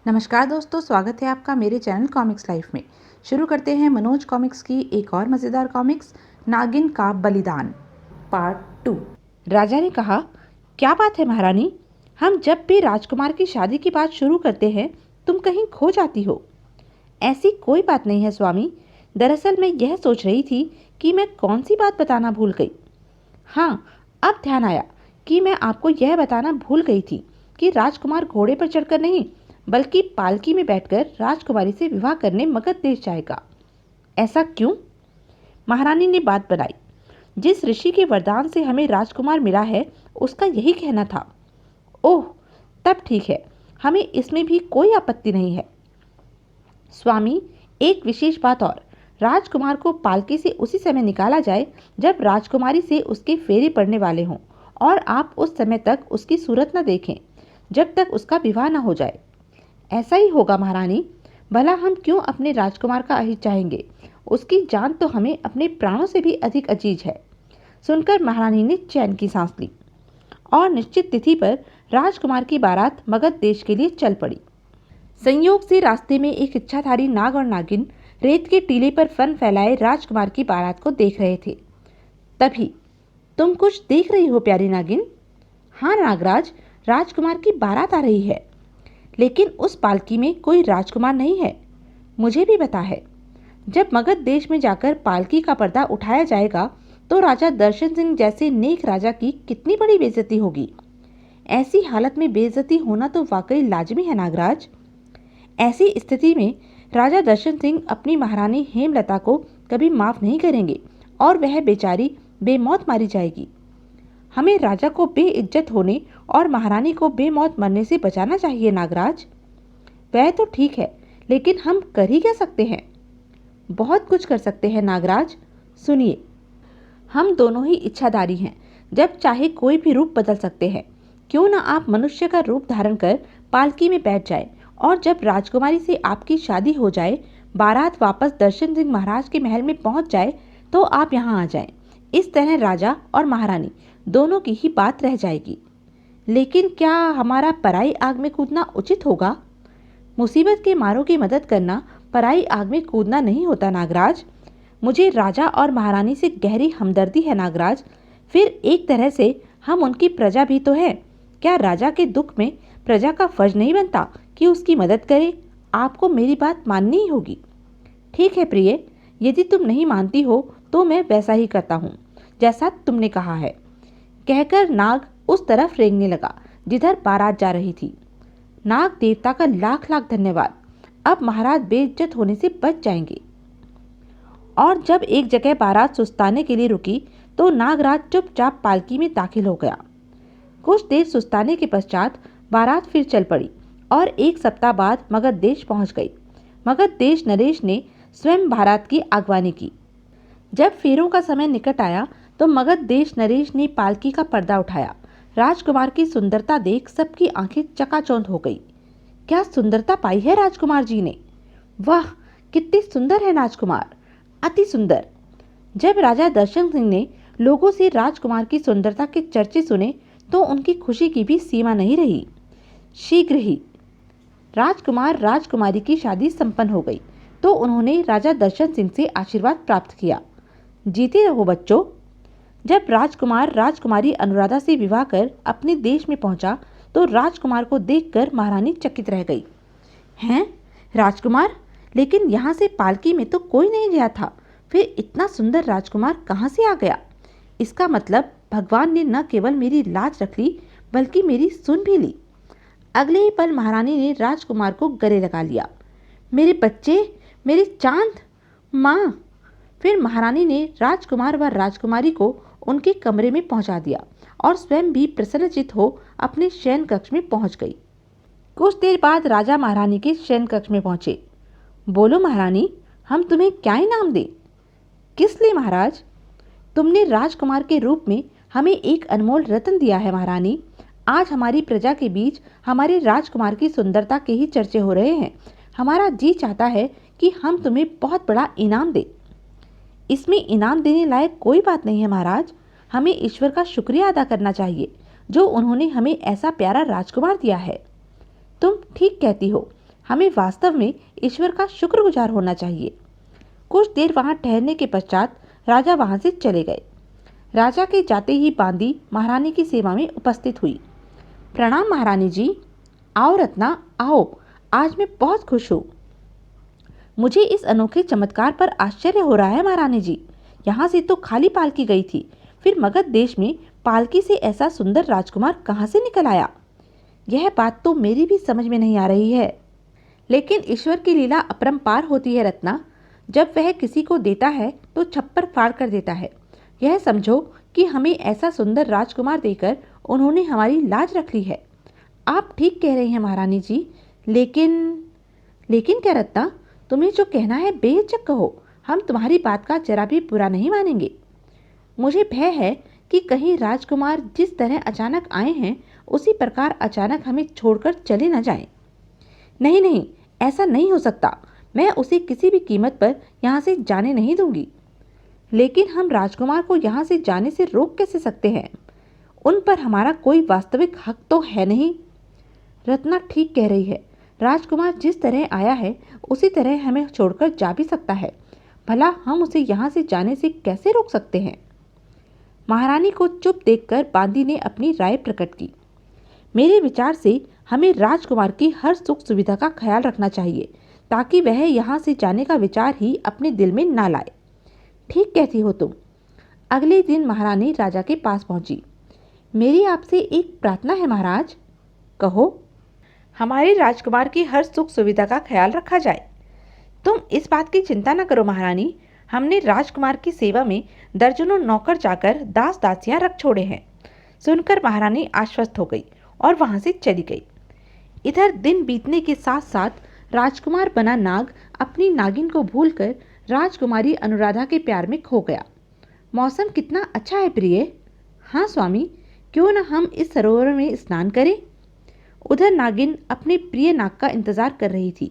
नमस्कार दोस्तों, स्वागत है आपका मेरे चैनल कॉमिक्स लाइफ में। शुरू करते हैं मनोज कॉमिक्स की एक और मज़ेदार कॉमिक्स, नागिन का बलिदान पार्ट 2। राजा ने कहा, क्या बात है महारानी, हम जब भी राजकुमार की शादी की बात शुरू करते हैं तुम कहीं खो जाती हो। ऐसी कोई बात नहीं है स्वामी, दरअसल मैं यह सोच रही थी कि मैं कौन सी बात बताना भूल गई। हाँ, अब ध्यान आया कि मैं आपको यह बताना भूल गई थी कि राजकुमार घोड़े पर चढ़कर नहीं बल्कि पालकी में बैठकर राजकुमारी से विवाह करने मगध देश जाएगा। ऐसा क्यों? महारानी ने बात बनाई। जिस ऋषि के वरदान से हमें राजकुमार मिला है उसका यही कहना था। ओह, तब ठीक है, हमें इसमें भी कोई आपत्ति नहीं है। स्वामी, एक विशेष बात और, राजकुमार को पालकी से उसी समय निकाला जाए जब राजकुमारी से उसके फेरे पड़ने वाले हों और आप उस समय तक उसकी सूरत न देखें जब तक उसका विवाह न हो जाए। ऐसा ही होगा महारानी, भला हम क्यों अपने राजकुमार का अहित चाहेंगे, उसकी जान तो हमें अपने प्राणों से भी अधिक अजीज है। सुनकर महारानी ने चैन की सांस ली और निश्चित तिथि पर राजकुमार की बारात मगध देश के लिए चल पड़ी। संयोग से रास्ते में एक इच्छाधारी नाग और नागिन रेत के टीले पर फन फैलाए राजकुमार की बारात को देख रहे थे। तभी, तुम कुछ देख रही हो प्यारी नागिन? हाँ नागराज, राजकुमार की बारात आ रही है, लेकिन उस पालकी में कोई राजकुमार नहीं है। मुझे भी पता है, जब मगध देश में जाकर पालकी का पर्दा उठाया जाएगा तो राजा दर्शन सिंह जैसे नेक राजा की कितनी बड़ी बेइज्जती होगी। ऐसी हालत में बेइज्जती होना तो वाकई लाजमी है नागराज। ऐसी स्थिति में राजा दर्शन सिंह अपनी महारानी हेमलता को कभी माफ नहीं करेंगे और वह बेचारी बेमौत मारी जाएगी। हमें राजा को बेइज्जत होने और महारानी को बेमौत मरने से बचाना चाहिए नागराज। वह तो ठीक है, लेकिन हम कर ही क्या सकते हैं? बहुत कुछ कर सकते हैं नागराज। सुनिए, हम दोनों ही इच्छाधारी हैं, जब चाहे कोई भी रूप बदल सकते हैं। क्यों ना आप मनुष्य का रूप धारण कर पालकी में बैठ जाए और जब राजकुमारी से आपकी शादी हो जाए, बारात वापस दर्शन सिंह महाराज के महल में पहुंच जाए तो आप यहाँ आ जाएं। इस तरह राजा और महारानी दोनों की ही बात रह जाएगी। लेकिन क्या हमारा पराई आग में कूदना उचित होगा? मुसीबत के मारों की मदद करना पराई आग में कूदना नहीं होता नागराज। मुझे राजा और महारानी से गहरी हमदर्दी है नागराज। फिर एक तरह से हम उनकी प्रजा भी तो हैं। क्या राजा के दुख में प्रजा का फर्ज नहीं बनता कि उसकी मदद करे? आपको मेरी बात माननी ही होगी। ठीक है प्रिय, यदि तुम नहीं मानती हो तो मैं वैसा ही करता हूँ जैसा तुमने कहा है। कहकर नाग उस तरफ रेंगने लगा जिधर बारात जा रही थी। नाग देवता का लाख लाख धन्यवाद, अब महाराज बेइज्जत होने से बच जाएंगे। और जब एक जगह बारात सुस्ताने के लिए रुकी तो नागराज चुपचाप पालकी में दाखिल हो गया। कुछ देर सुस्ताने के पश्चात बारात फिर चल पड़ी और एक सप्ताह बाद मगध देश पहुंच गई। मगध देश नरेश ने स्वयं बारात की अगवानी की। जब फेरों का समय निकट आया तो मगध देश नरेश ने पालकी का पर्दा उठाया। राजकुमार की सुंदरता देख सबकी आंखें चकाचौंध हो गई। क्या सुंदरता पाई है राजकुमार जी ने! वाह, कितनी सुंदर है राजकुमार, अति सुंदर। जब राजा दर्शन सिंह ने लोगों से राजकुमार की सुंदरता के चर्चे सुने तो उनकी खुशी की भी सीमा नहीं रही। शीघ्र ही राजकुमार राजकुमारी की शादी संपन्न हो गई तो उन्होंने राजा दर्शन सिंह से आशीर्वाद प्राप्त किया। जीते रहो बच्चों। जब राजकुमार राजकुमारी अनुराधा से विवाह कर अपने देश में पहुंचा तो राजकुमार को देखकर महारानी चकित रह गई। हैं, राजकुमार? लेकिन यहाँ से पालकी में तो कोई नहीं गया था, फिर इतना सुंदर राजकुमार कहाँ से आ गया? इसका मतलब भगवान ने न केवल मेरी लाज रख ली बल्कि मेरी सुन भी ली। अगले ही पल महारानी ने राजकुमार को गले लगा लिया। मेरे बच्चे, मेरे चांद, माँ! फिर महारानी ने राजकुमार व राजकुमारी को उनके कमरे में पहुंचा दिया और स्वयं भी प्रसन्नचित हो अपने शयन कक्ष में पहुंच गई। कुछ देर बाद राजा महारानी के शयन कक्ष में पहुंचे। बोलो महारानी, हम तुम्हें क्या इनाम दें? किस लिए महाराज? तुमने राजकुमार के रूप में हमें एक अनमोल रत्न दिया है महारानी। आज हमारी प्रजा के बीच हमारे राजकुमार की सुंदरता के ही चर्चे हो रहे हैं। हमारा जी चाहता है कि हम तुम्हें बहुत बड़ा इनाम दें। इसमें इनाम देने लायक कोई बात नहीं है महाराज। हमें ईश्वर का शुक्रिया अदा करना चाहिए जो उन्होंने हमें ऐसा प्यारा राजकुमार दिया है। तुम ठीक कहती हो, हमें वास्तव में ईश्वर का शुक्रगुजार होना चाहिए। कुछ देर वहां ठहरने के पश्चात राजा वहां से चले गए। राजा के जाते ही बांदी महारानी की सेवा में उपस्थित हुई। प्रणाम महारानी जी। आओ रत्ना, आओ, आज मैं बहुत खुश हूँ। मुझे इस अनोखे चमत्कार पर आश्चर्य हो रहा है महारानी जी। यहाँ से तो खाली पालकी गई थी, फिर मगध देश में पालकी से ऐसा सुंदर राजकुमार कहाँ से निकल आया? यह बात तो मेरी भी समझ में नहीं आ रही है। लेकिन ईश्वर की लीला अपरंपार होती है रत्ना। जब वह किसी को देता है तो छप्पर फाड़ कर देता है। यह समझो कि हमें ऐसा सुंदर राजकुमार देकर उन्होंने हमारी लाज रख ली है। आप ठीक कह रही हैं महारानी जी, लेकिन क्या रत्ना? तुम्हें जो कहना है बेहिचक कहो, हम तुम्हारी बात का जरा भी बुरा नहीं मानेंगे। मुझे भय है कि कहीं राजकुमार जिस तरह अचानक आए हैं उसी प्रकार अचानक हमें छोड़कर चले न जाएं। नहीं नहीं, ऐसा नहीं हो सकता। मैं उसे किसी भी कीमत पर यहाँ से जाने नहीं दूंगी। लेकिन हम राजकुमार को यहाँ से जाने से रोक कैसे सकते हैं? उन पर हमारा कोई वास्तविक हक तो है नहीं। रत्ना ठीक कह रही है। राजकुमार जिस तरह आया है उसी तरह हमें छोड़कर जा भी सकता है। भला हम उसे यहाँ से जाने से कैसे रोक सकते हैं? महारानी को चुप देखकर बांदी ने अपनी राय प्रकट की। मेरे विचार से हमें राजकुमार की हर सुख सुविधा का ख्याल रखना चाहिए, ताकि वह यहाँ से जाने का विचार ही अपने दिल में ना लाए। ठीक कहती हो तुम। अगले दिन महारानी राजा के पास पहुंची। मेरी आपसे एक प्रार्थना है महाराज। कहो। हमारे राजकुमार की हर सुख सुविधा का ख्याल रखा जाए। तुम इस बात की चिंता न करो महारानी। हमने राजकुमार की सेवा में दर्जनों नौकर जाकर दास दासियां रख छोड़े हैं। सुनकर महारानी आश्वस्त हो गई और वहां से चली गई। इधर दिन बीतने के साथ साथ राजकुमार बना नाग अपनी नागिन को भूलकर राजकुमारी अनुराधा के प्यार में खो गया। मौसम कितना अच्छा है प्रिय। हाँ स्वामी, क्यों न हम इस सरोवर में स्नान करें। उधर नागिन अपने प्रिय नाग का इंतजार कर रही थी।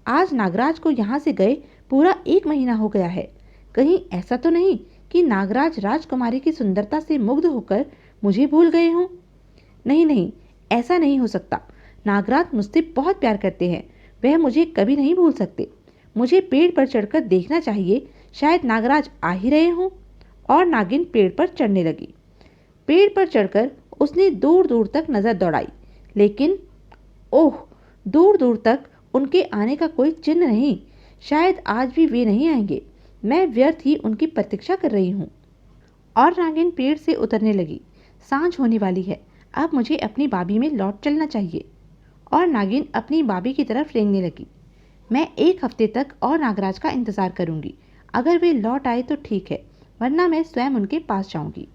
आज नागराज को यहाँ से गए पूरा 1 महीना हो गया है। कहीं ऐसा तो नहीं कि नागराज राजकुमारी की सुंदरता से मुग्ध होकर मुझे भूल गए हों। नहीं नहीं, ऐसा नहीं हो सकता। नागराज मुझसे बहुत प्यार करते हैं। वह मुझे कभी नहीं भूल सकते। मुझे पेड़ पर चढ़कर देखना चाहिए, शायद नागराज आ ही रहे हों। और नागिन पेड़ पर चढ़ने लगी। पेड़ पर चढ़कर उसने दूर दूर तक नजर दौड़ाई, लेकिन ओह, दूर दूर तक उनके आने का कोई चिन्ह नहीं। शायद आज भी वे नहीं आएंगे। मैं व्यर्थ ही उनकी प्रतीक्षा कर रही हूँ। और नागिन पेड़ से उतरने लगी। सांझ होने वाली है, अब मुझे अपनी बाबी में लौट चलना चाहिए। और नागिन अपनी बाबी की तरफ रेंगने लगी। मैं 1 हफ्ते तक और नागराज का इंतजार करूंगी। अगर वे लौट आए तो ठीक है, वरना मैं स्वयं उनके पास जाऊंगी।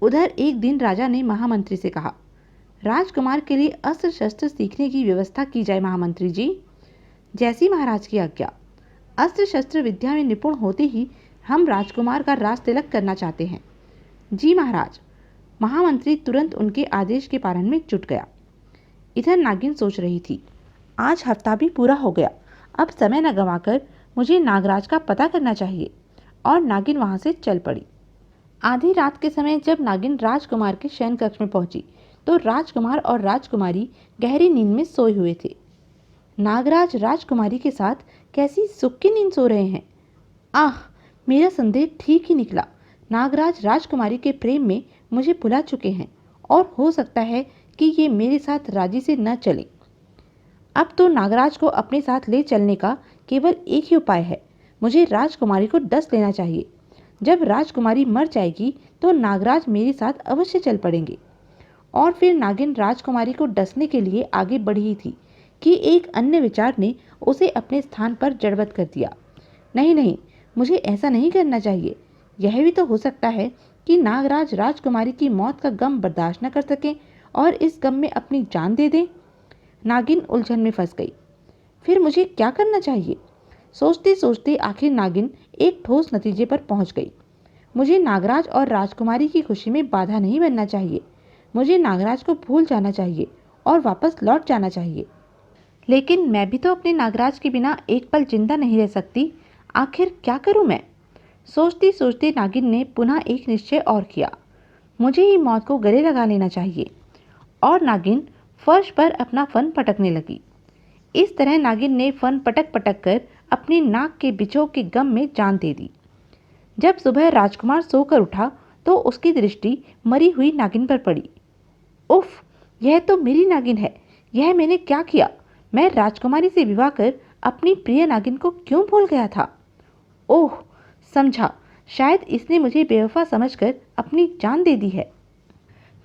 उधर एक दिन राजा ने महामंत्री से कहा, राजकुमार के लिए अस्त्र शस्त्र सीखने की व्यवस्था की जाए महामंत्री जी। जैसी महाराज की आज्ञा। अस्त्र शस्त्र विद्या में निपुण होते ही हम राजकुमार का राज तिलक करना चाहते हैं। जी महाराज। महामंत्री तुरंत उनके आदेश के पालन में जुट गया। इधर नागिन सोच रही थी, आज हफ्ता भी पूरा हो गया। अब समय न गंवाकर मुझे नागराज का पता करना चाहिए। और नागिन वहां से चल पड़ी। आधी रात के समय जब नागिन राजकुमार के शयन कक्ष में पहुंची तो राजकुमार और राजकुमारी गहरी नींद में सोए हुए थे। नागराज राजकुमारी के साथ कैसी सुख की नींद सो रहे हैं। आह, मेरा संदेह ठीक ही निकला। नागराज राजकुमारी के प्रेम में मुझे भुला चुके हैं और हो सकता है कि ये मेरे साथ राजी से न चले। अब तो नागराज को अपने साथ ले चलने का केवल एक ही उपाय है। मुझे राजकुमारी को डस लेना चाहिए। जब राजकुमारी मर जाएगी तो नागराज मेरे साथ अवश्य चल पड़ेंगे। और फिर नागिन राजकुमारी को डसने के लिए आगे बढ़ी थी कि एक अन्य विचार ने उसे अपने स्थान पर जड़बत कर दिया। नहीं नहीं, मुझे ऐसा नहीं करना चाहिए। यह भी तो हो सकता है कि नागराज राजकुमारी की मौत का गम बर्दाश्त न कर सकें और इस गम में अपनी जान दे दें। नागिन उलझन में फंस गई। फिर मुझे क्या करना चाहिए? सोचते सोचते आखिर नागिन एक ठोस नतीजे पर पहुंच गई। मुझे नागराज और राजकुमारी की खुशी में बाधा नहीं बनना चाहिए। मुझे नागराज को भूल जाना चाहिए और वापस लौट जाना चाहिए। लेकिन मैं भी तो अपने नागराज के बिना एक पल जिंदा नहीं रह सकती। आखिर क्या करूं मैं? सोचते सोचते नागिन ने पुनः एक निश्चय और किया। मुझे ही मौत को गले लगा लेना चाहिए। और नागिन फर्श पर अपना फन पटकने लगी। इस तरह नागिन ने फन पटक पटक कर अपनी नाक के बिछो के गम में जान दे दी। जब सुबह राजकुमार सोकर उठा तो उसकी दृष्टि मरी हुई नागिन पर पड़ी। उफ, यह तो मेरी नागिन है। यह मैंने क्या किया? मैं राजकुमारी से विवाह कर अपनी प्रिय नागिन को क्यों भूल गया था? ओह, समझा, शायद इसने मुझे बेवफा समझकर अपनी जान दे दी है।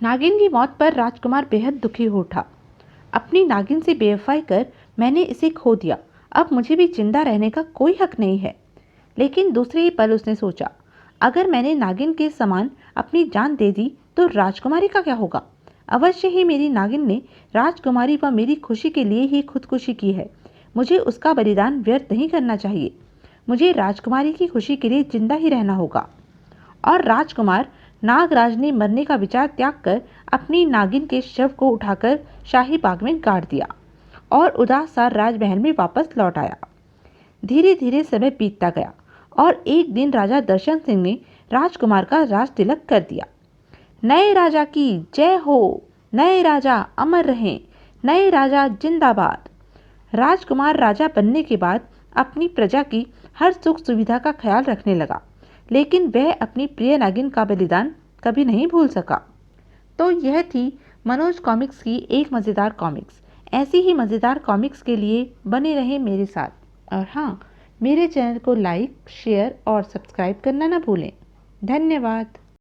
नागिन की मौत पर राजकुमार बेहद दुखी हो उठा। अपनी नागिन से बेवफाई कर मैंने इसे खो दिया। अब मुझे भी जिंदा रहने का कोई हक नहीं है। लेकिन दूसरे ही पल उसने सोचा, अगर मैंने नागिन के समान अपनी जान दे दी तो राजकुमारी का क्या होगा? अवश्य ही मेरी नागिन ने राजकुमारी व मेरी खुशी के लिए ही खुदकुशी की है। मुझे उसका बलिदान व्यर्थ नहीं करना चाहिए। मुझे राजकुमारी की खुशी के लिए जिंदा ही रहना होगा। और राजकुमार नागराज ने मरने का विचार त्याग कर अपनी नागिन के शव को उठाकर शाही बाग में गाड़ दिया और उदास सा राजमहल में वापस लौट आया। धीरे धीरे समय बीतता गया और एक दिन राजा दर्शन सिंह ने राजकुमार का राज तिलक कर दिया। नए राजा की जय हो, नए राजा अमर रहें, नए राजा जिंदाबाद। राजकुमार राजा बनने के बाद अपनी प्रजा की हर सुख सुविधा का ख्याल रखने लगा, लेकिन वह अपनी प्रिय नागिन का बलिदान कभी नहीं भूल सका। तो यह थी मनोज कॉमिक्स की एक मज़ेदार कॉमिक्स। ऐसी ही मज़ेदार कॉमिक्स के लिए बने रहें मेरे साथ। और हाँ, मेरे चैनल को लाइक, शेयर और सब्सक्राइब करना ना भूलें। धन्यवाद।